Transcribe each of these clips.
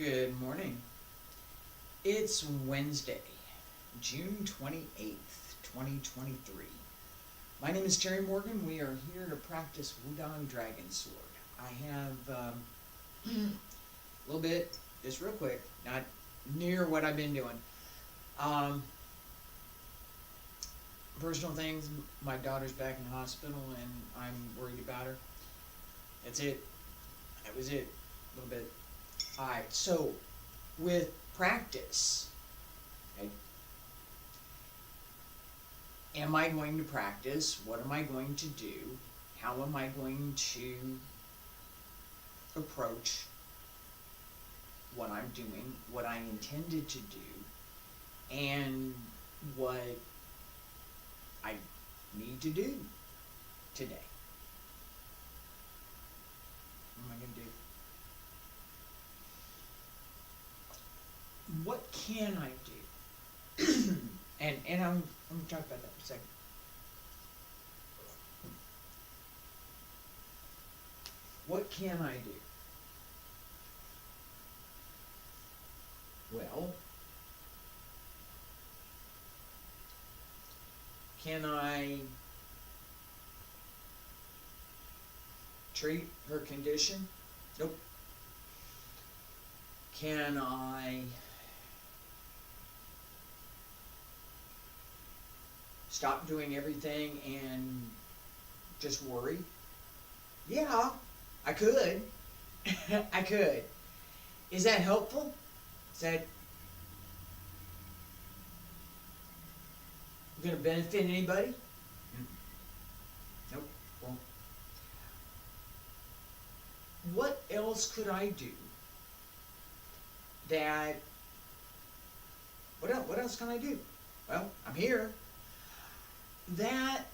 Good morning. It's Wednesday, June 28th, 2023. My name is Terry Morgan. We are here to practice Wudang Dragon Sword. I have a little bit, just real quick, not near what I've been doing. Personal things, my daughter's back in the hospital and I'm worried about her. That's it. That was it. A little bit. Alright, so with practice, okay, am I going to practice? What am I going to do? How am I going to approach what I'm doing, what I intended to do, and what I need to do today? What am I going to do? What can I do? and I'm going to talk about that in a second. What can I do? Well, can I treat her condition? Nope. Can I stop doing everything and just worry? Yeah, I could. I could. Is that helpful? Is that going to benefit anybody? Nope. Well, what else could I do that, what else can I do? Well, I'm here. That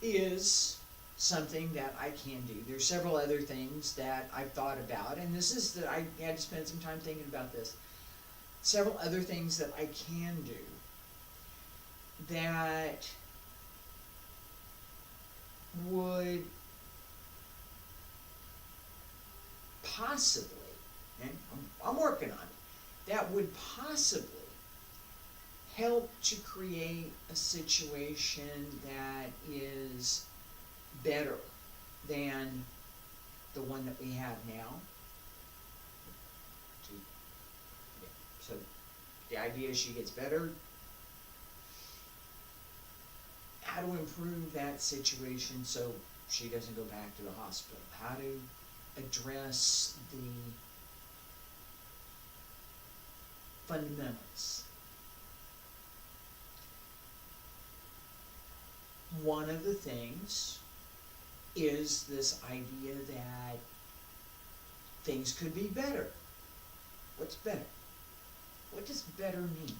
is something that I can do. There's several other things that I've thought about, and this is that I had to spend some time thinking about this. Several other things that I can do that would possibly, and I'm working on it, that would possibly help to create a situation that is better than the one that we have now. So the idea is she gets better. How to improve that situation so she doesn't go back to the hospital. How to address the fundamentals. One of the things is this idea that things could be better. What's better? What does better mean?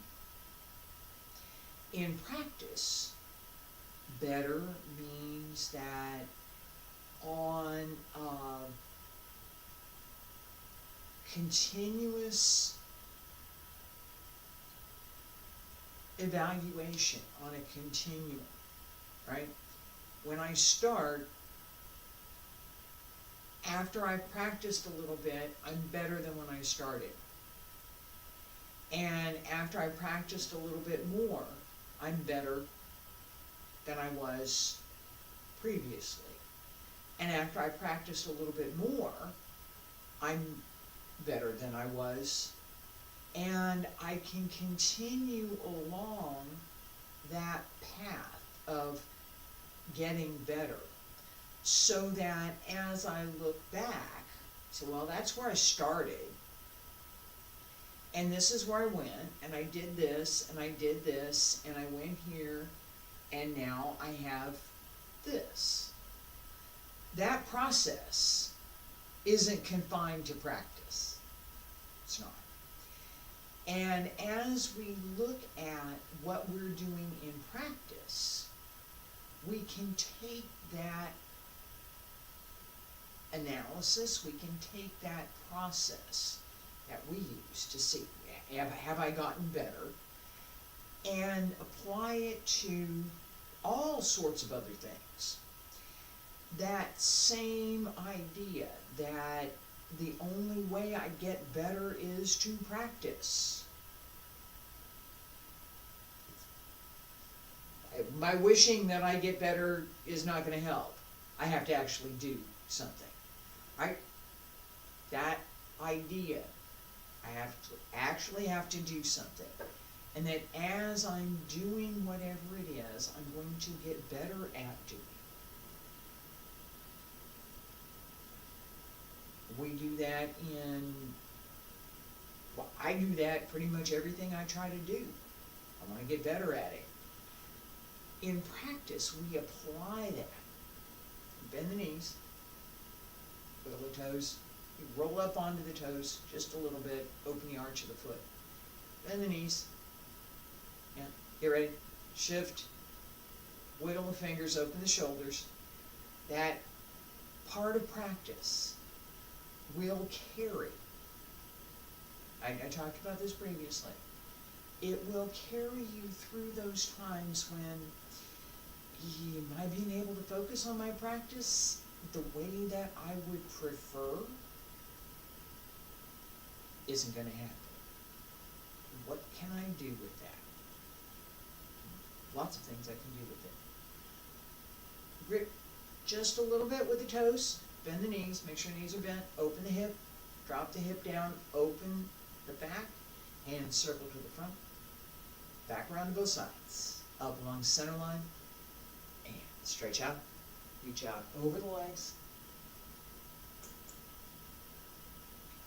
In practice, better means that on a continuous evaluation, on a continuum, right? When I start, after I've practiced a little bit, I'm better than when I started. And after I practiced a little bit more, I'm better than I was previously. And after I practiced a little bit more, I'm better than I was. And I can continue along that path of getting better, so that as I look back, say, well, that's where I started, and this is where I went, and I did this, and I did this, and I went here, and now I have this. That process isn't confined to practice. It's not. And as we look at what we're doing in practice, we can take that analysis, we can take that process that we use to see, have I gotten better, and apply it to all sorts of other things. That same idea that the only way I get better is to practice. My wishing that I get better is not going to help. I have to actually do something, right? That idea, I have to do something. And that as I'm doing whatever it is, I'm going to get better at doing. We do that well, I do that pretty much everything I try to do. I want to get better at it. In practice, we apply that. Bend the knees, wiggle the toes, you roll up onto the toes just a little bit, open the arch of the foot. Bend the knees. Yeah, get ready. Shift, wiggle the fingers, open the shoulders. That part of practice will carry. I talked about this previously. It will carry you through those times when am I being able to focus on my practice the way that I would prefer? Isn't going to happen. What can I do with that? Lots of things I can do with it. Grip just a little bit with the toes, bend the knees, make sure the knees are bent, open the hip, drop the hip down, open the back, hands circle to the front, back around to both sides, up along the center line, and stretch out, reach out over the legs,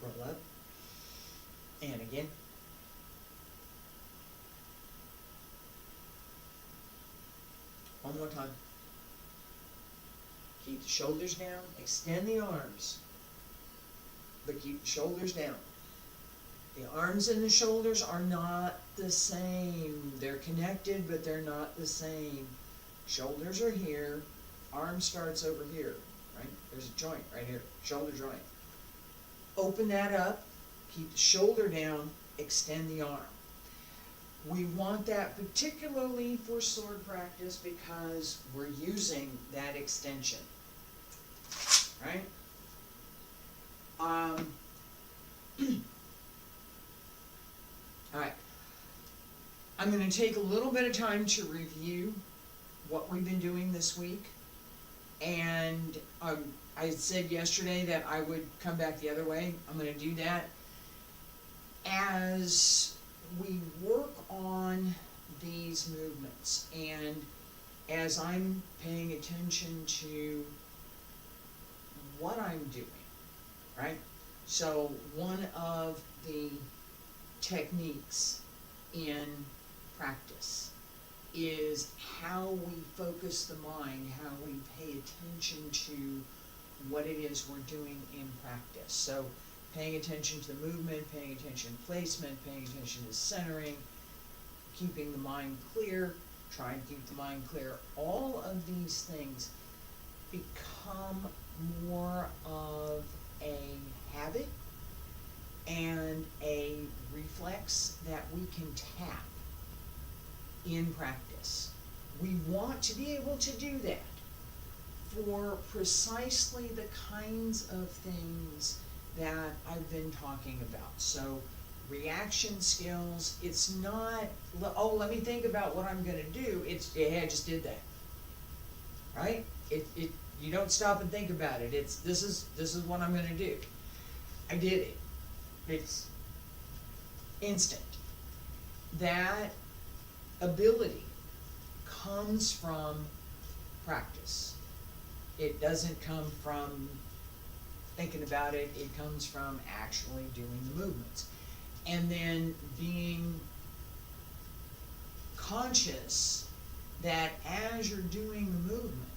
roll up, and again. One more time. Keep the shoulders down, extend the arms, but keep the shoulders down. The arms and the shoulders are not the same. They're connected, but they're not the same. Shoulders are here, arm starts over here, right? There's a joint right here, shoulder joint. Open that up, keep the shoulder down, extend the arm. We want that particularly for sword practice because we're using that extension, right? All right. I'm going to take a little bit of time to review what we've been doing this week. And I said yesterday that I would come back the other way. I'm going to do that. As we work on these movements and as I'm paying attention to what I'm doing, right? So one of the techniques in practice is how we focus the mind, how we pay attention to what it is we're doing in practice. So paying attention to the movement, paying attention to placement, paying attention to centering, keeping the mind clear, trying to keep the mind clear. All of these things become more of a habit and a reflex that we can tap in practice. We want to be able to do that for precisely the kinds of things that I've been talking about. So reaction skills, it's not, oh, let me think about what I'm going to do. It's, yeah, I just did that, right? You don't stop and think about it. It's, this is what I'm going to do. I did it. It's instant. That ability comes from practice. It doesn't come from thinking about it. It comes from actually doing the movements. And then being conscious that as you're doing the movement,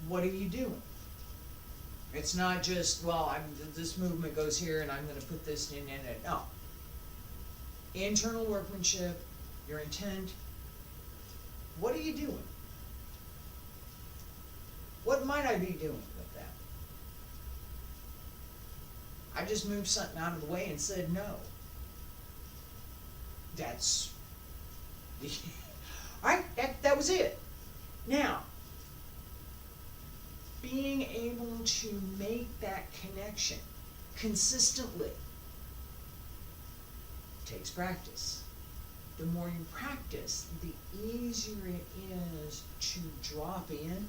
what are you doing? It's not just, well, this movement goes here and I'm going to put this in it. No. Internal workmanship, your intent. What are you doing? What might I be doing with that? I just moved something out of the way and said no. That's, all right, that was it. Now, being able to make that connection consistently takes practice. The more you practice, the easier it is to drop in.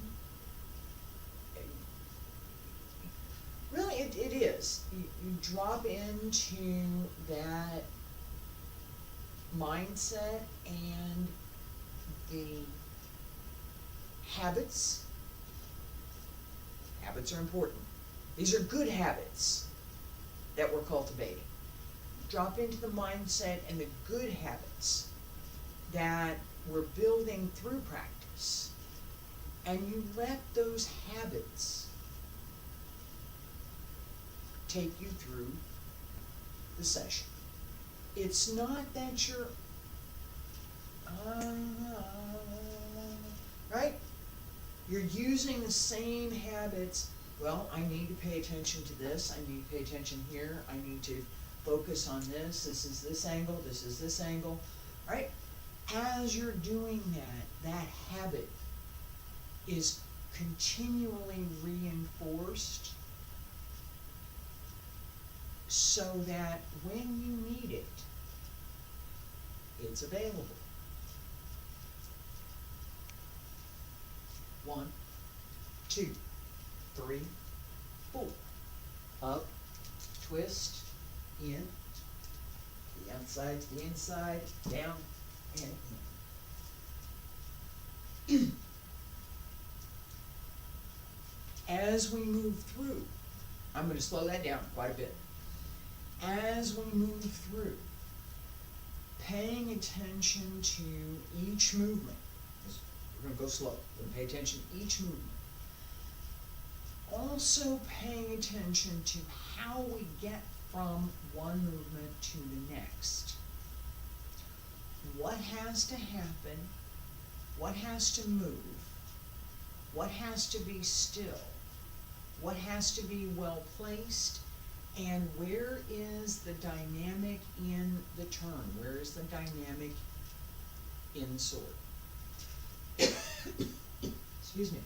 Really, it is. You drop into that mindset and the habits. Habits are important. These are good habits that we're cultivating. Drop into the mindset and the good habits that we're building through practice. And you let those habits take you through the session. It's not that you're, right? You're using the same habits. Well, I need to pay attention to this. I need to pay attention here. I need to focus on this. This is this angle. This is this angle. Right? As you're doing that, that habit is continually reinforced so that when you need it, it's available. 1, 2, 3, 4. Up, twist, in, the outside to the inside, down, and in. As we move through, I'm going to slow that down quite a bit. As we move through, paying attention to each movement. We're going to go slow. We're going to pay attention to each movement. Also paying attention to how we get from one movement to the next. What has to happen? What has to move? What has to be still? What has to be well placed? And where is the dynamic in the turn? Where is the dynamic in the sword? Excuse me.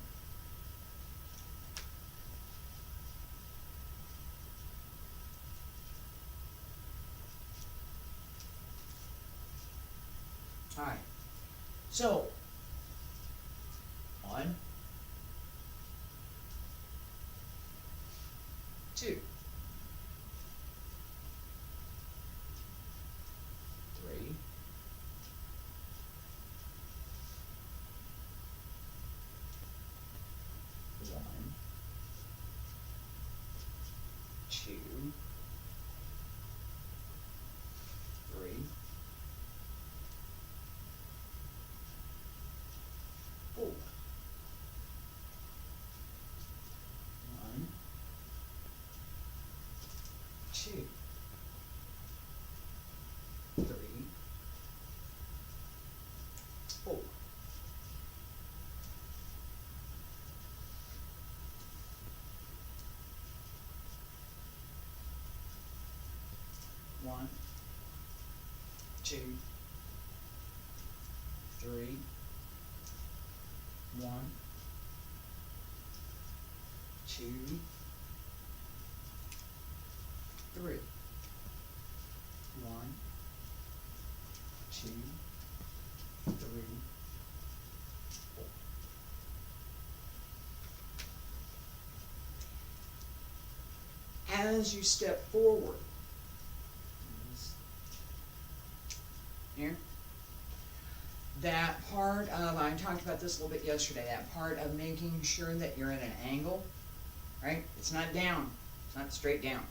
All right. So, 1, 2, 3, 1, 2, 3, 4. 1, 2, 3, 4. 1, 2, 3, 1, 2, 3, 1, 2, 3, 4. As you step forward, here, that part of, I talked about this a little bit yesterday, that part of making sure that you're at an angle, right? It's not down, it's not straight down.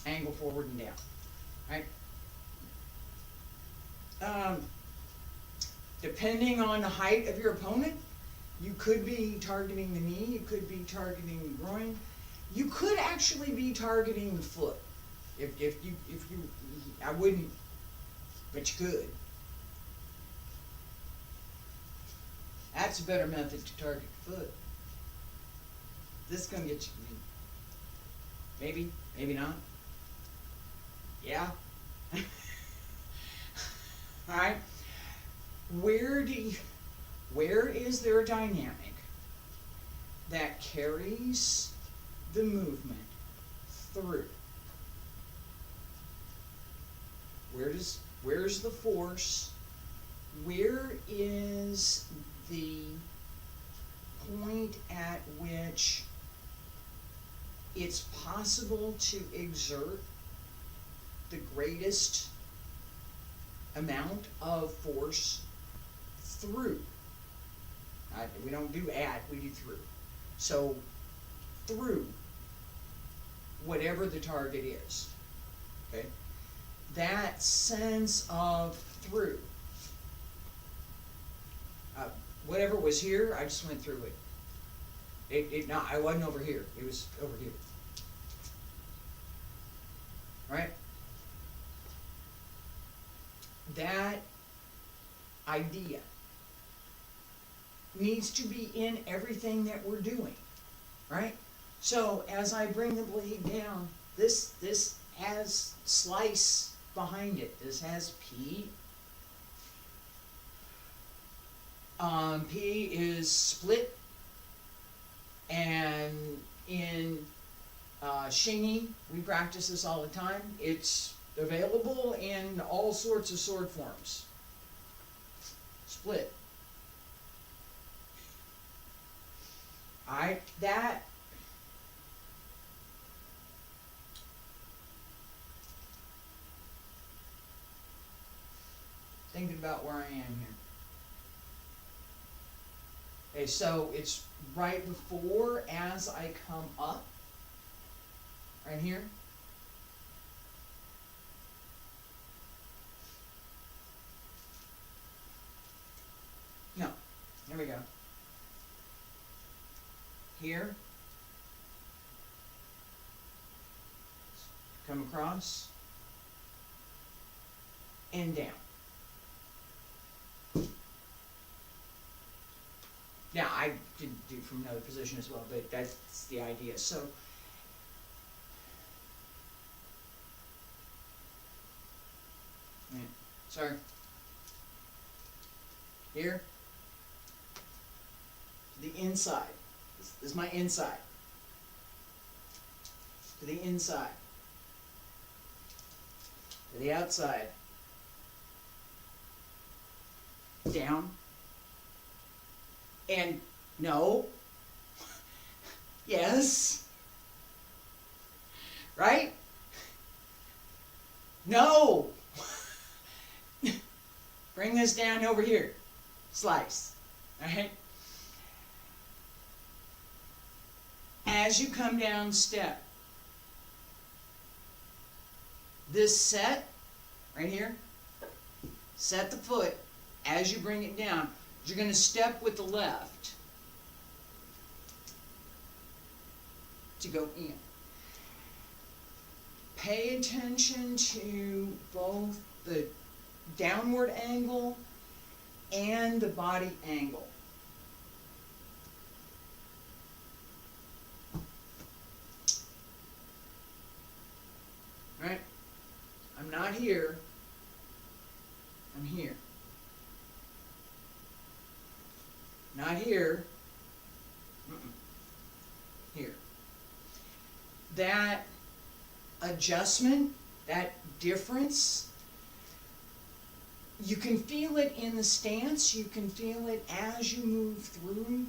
Angle forward and down, right? Depending on the height of your opponent, you could be targeting the knee, you could be targeting the groin, you could actually be targeting the foot. If you, I wouldn't, but you could. That's a better method to target the foot. This is gonna get you, maybe, maybe not. Yeah. Alright. Where is there a dynamic that carries the movement through. Where's the force? Where is the point at which it's possible to exert the greatest amount of force through? We don't do at, we do through. So through whatever the target is, okay? That sense of through, whatever was here, I just went through it. I wasn't over here, it was over here, right? That idea needs to be in everything that we're doing, right? So as I bring the blade down, this has slice behind it. This has P. P is split, and in Shingi, we practice this all the time. It's available in all sorts of sword forms. Split. That thinking about where I am here. Okay, so it's right before as I come up, right here. No, here we go. Here, come across, and down. Now, I did do from another position as well, but that's the idea. So, sorry. Here, the inside. This is my inside. To the inside. To the outside. Down. And no. Yes. Right? No. Bring this down over here. Slice. Alright? As you come down step, this set, right here, set the foot as you bring it down. You're going to step with the left to go in. Pay attention to both the downward angle and the body angle. Right? I'm not here. I'm here. Not here. Here. That adjustment, that difference, you can feel it in the stance, you can feel it as you move through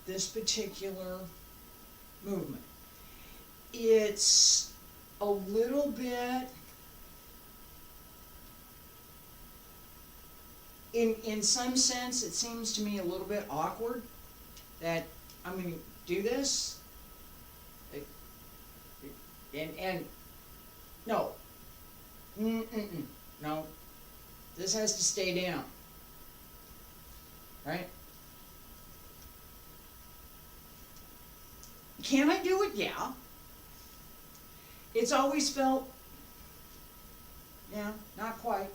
this particular movement. It's a little bit, in some sense, it seems to me a little bit awkward that I'm going to do this, and no, no, this has to stay down, right? Can I do it? Yeah. It's always felt, yeah, not quite.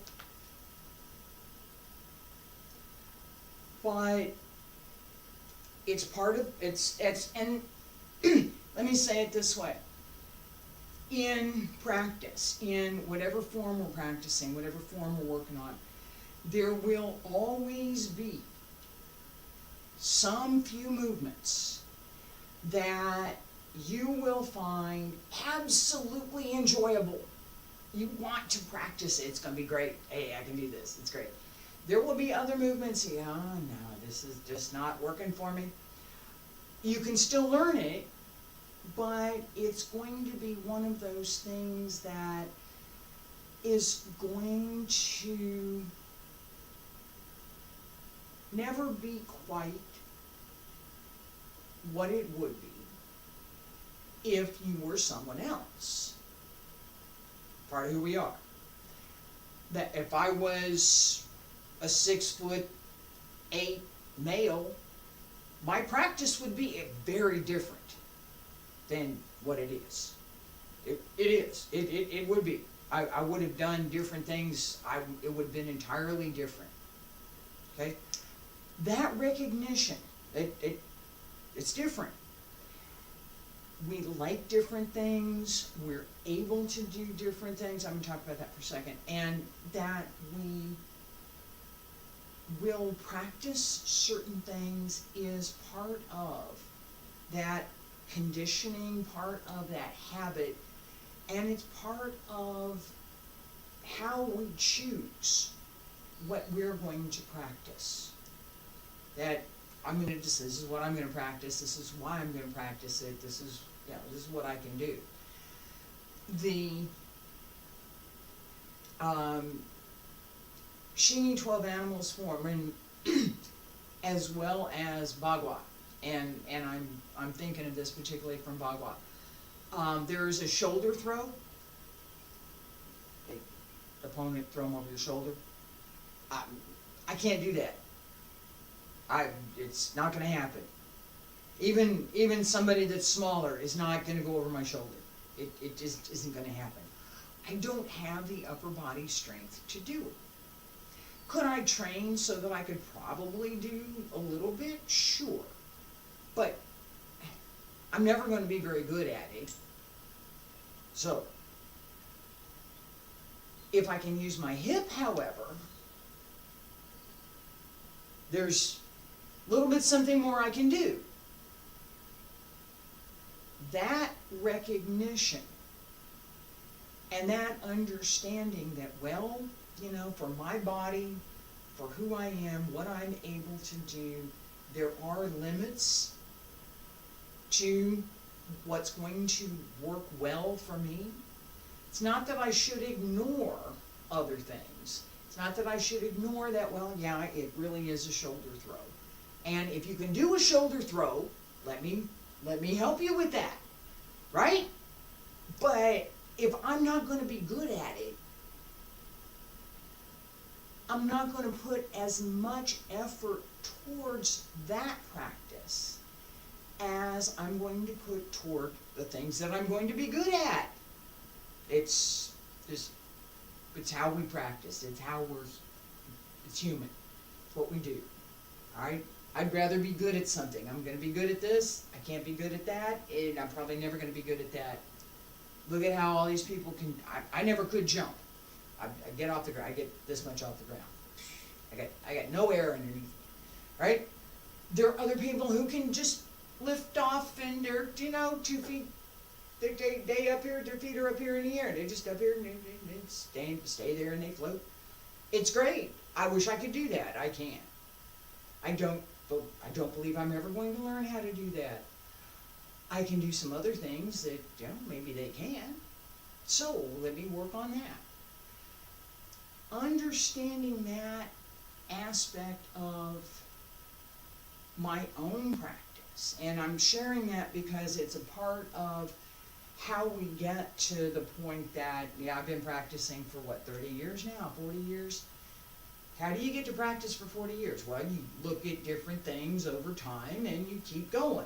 But it's part of, and let me say it this way. In practice, in whatever form we're practicing, whatever form we're working on, there will always be some few movements that you will find absolutely enjoyable. You want to practice it. It's going to be great. Hey, I can do this. It's great. There will be other movements. Yeah, no, this is just not working for me. You can still learn it, but it's going to be one of those things that is going to never be quite what it would be if you were someone else. Part of who we are. That if I was a 6'8" male, my practice would be very different than what it is. It is. It would be. I would have done different things. It would have been entirely different. Okay? That recognition, it's different. We like different things. We're able to do different things. I'm going to talk about that for a second. And that we will practice certain things is part of that conditioning, part of that habit, and it's part of how we choose what we're going to practice. That I'm going to just, this is what I'm going to practice, this is why I'm going to practice it, this is what I can do. The Shini 12 Animals form, and as well as Bagua, and I'm thinking of this particularly from Bagua. There's a shoulder throw. The opponent throw him over your shoulder. I can't do that. It's not going to happen. Even somebody that's smaller is not going to go over my shoulder. It just isn't going to happen. I don't have the upper body strength to do it. Could I train so that I could probably do a little bit? Sure. But I'm never going to be very good at it. So, if I can use my hip, however, there's a little bit something more I can do. That recognition and that understanding that, well, for my body, for who I am, what I'm able to do, there are limits to what's going to work well for me. It's not that I should ignore other things. It's not that I should ignore that, well, yeah, it really is a shoulder throw. And if you can do a shoulder throw, let me help you with that, right? But if I'm not going to be good at it, I'm not going to put as much effort towards that practice as I'm going to put toward the things that I'm going to be good at. It's how we practice. It's human. It's what we do. All right? I'd rather be good at something. I'm going to be good at this. I can't be good at that. And I'm probably never going to be good at that. Look at how all these people can. I never could jump. I get off the ground. I get this much off the ground. I got no air underneath. Right? There are other people who can just lift off and they're 2 feet. They up here. Their feet are up here in the air. They just up here and they stay there and they float. It's great. I wish I could do that. I can't. I don't believe I'm ever going to learn how to do that. I can do some other things that, maybe they can. So let me work on that. Understanding that aspect of my own practice. And I'm sharing that because it's a part of how we get to the point that, I've been practicing for 30 years now, 40 years. How do you get to practice for 40 years? Well, you look at different things over time and you keep going.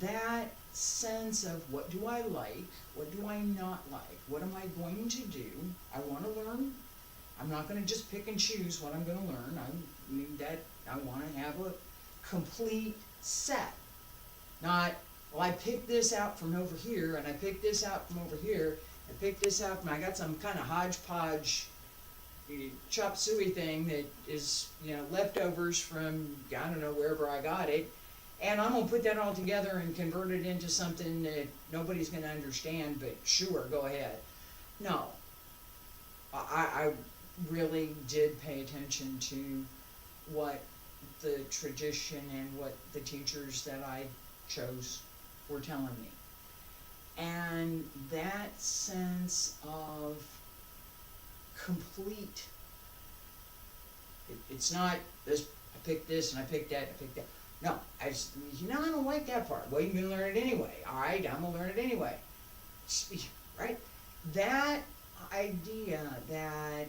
That sense of what do I like, what do I not like, what am I going to do? I want to learn. I'm not going to just pick and choose what I'm going to learn. I want to have a complete set. Not, well, I picked this out from over here, and I picked this out from over here, I picked this out from, I got some kind of hodgepodge chop suey thing that is, leftovers from, I don't know, wherever I got it, and I'm gonna put that all together and convert it into something that nobody's gonna understand, but sure, go ahead. No. I really did pay attention to what the tradition and what the teachers that I chose were telling me. And that sense of complete, it's not this, I picked this and I picked that, I picked that. No, I don't like that part. Well, you can learn it anyway. All right, I'm gonna learn it anyway. Right? That idea that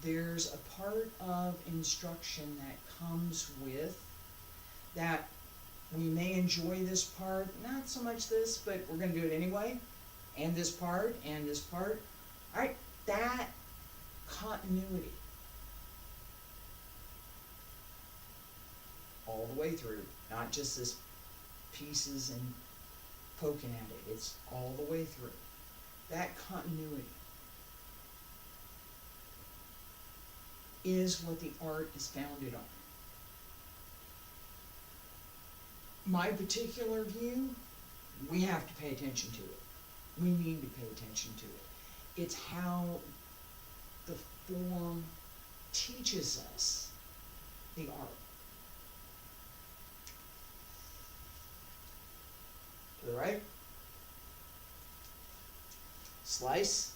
there's a part of instruction that comes with that we may enjoy this part, not so much this, but we're going to do it anyway, and this part, and this part. All right, that continuity all the way through, not just this pieces and poking at it, it's all the way through. That continuity is what the art is founded on. My particular view, we have to pay attention to it. We need to pay attention to it. It's how the form teaches us the art. To the right. Slice.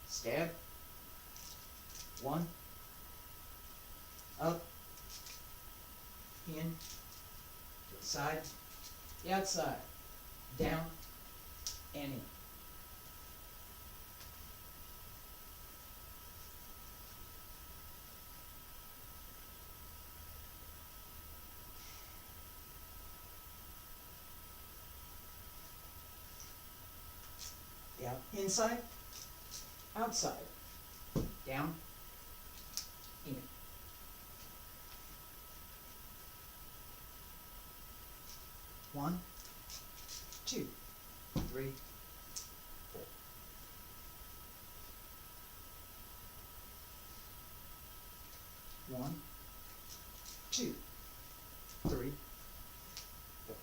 Stab. One. Up. In. To the side. The outside. Down. And in. Yeah, inside, outside, down, in. One, two, three, four. One, two, three, four.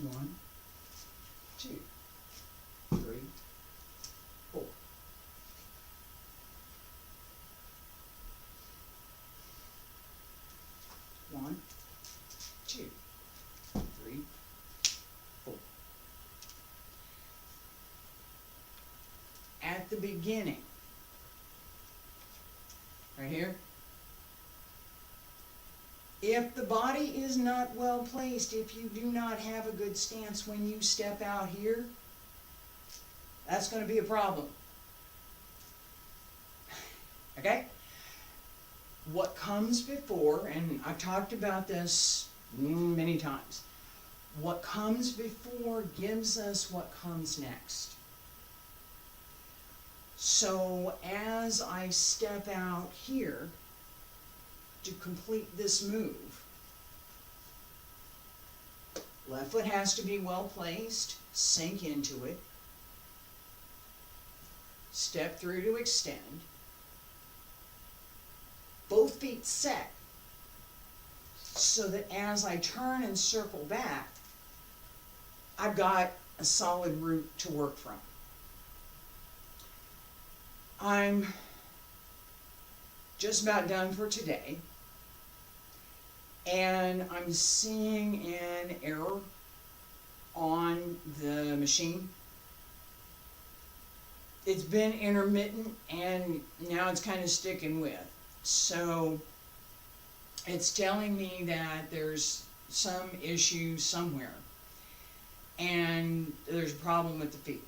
One, two, three, four. One, two, three, four. At the beginning, right here, if the body is not well placed, if you do not have a good stance when you step out here, that's going to be a problem. Okay? What comes before, and I've talked about this many times, what comes before gives us what comes next. So as I step out here, to complete this move, left foot has to be well placed, sink into it, step through to extend, both feet set, so that as I turn and circle back, I've got a solid route to work from. I'm just about done for today. And I'm seeing an error on the machine. It's been intermittent and now it's kind of sticking with. So it's telling me that there's some issue somewhere and there's a problem with the feet.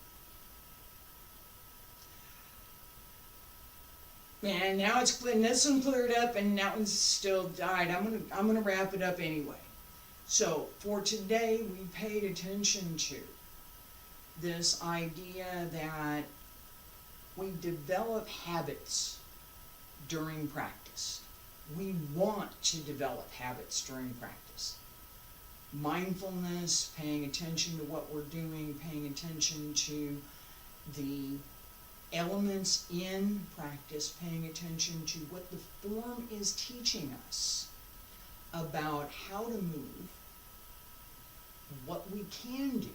And now it's, and this one cleared up and that one's still died. I'm gonna wrap it up anyway. So for today, we paid attention to this idea that we develop habits during practice. We want to develop habits during practice. Mindfulness, paying attention to what we're doing, paying attention to the elements in practice, paying attention to what the form is teaching us about how to move, what we can do,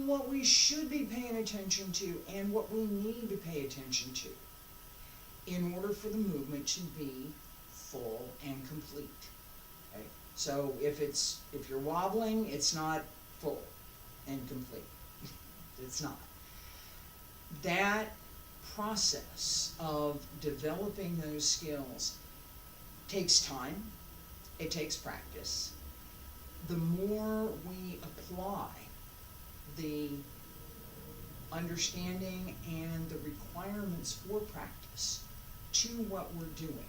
what we should be paying attention to, and what we need to pay attention to in order for the movement to be full and complete. Okay? So if you're wobbling, it's not full and complete. It's not. That process of developing those skills takes time, it takes practice. The more we apply the understanding and the requirements for practice to what we're doing,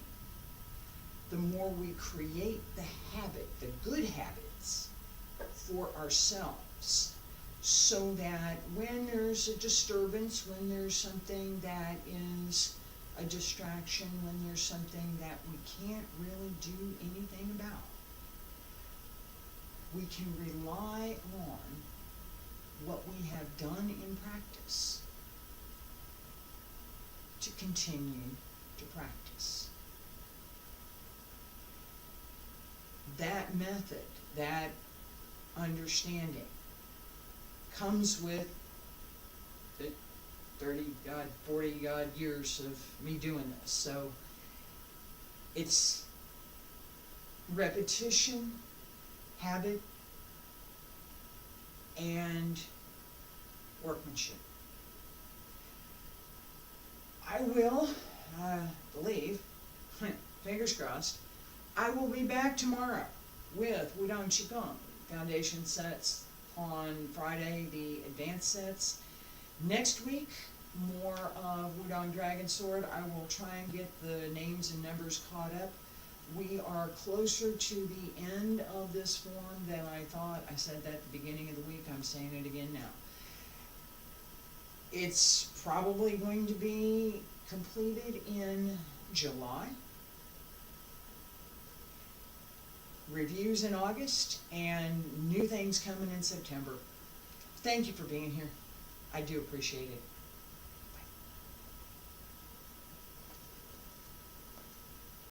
the more we create the habit, the good habits for ourselves, so that when there's a disturbance, when there's something that is a distraction, when there's something that we can't really do anything about, we can rely on what we have done in practice to continue to practice. That method, that understanding, comes with the 40 odd years of me doing this. So it's repetition, habit, and workmanship. I will, believe, fingers crossed, I will be back tomorrow with Wudang Qigong. Foundation sets on Friday, the advanced sets. Next week, more of Wudang Dragon Sword. I will try and get the names and numbers caught up. We are closer to the end of this form than I thought. I said that at the beginning of the week. I'm saying it again now. It's probably going to be completed in July. Reviews in August, and new things coming in September. Thank you for being here. I do appreciate it.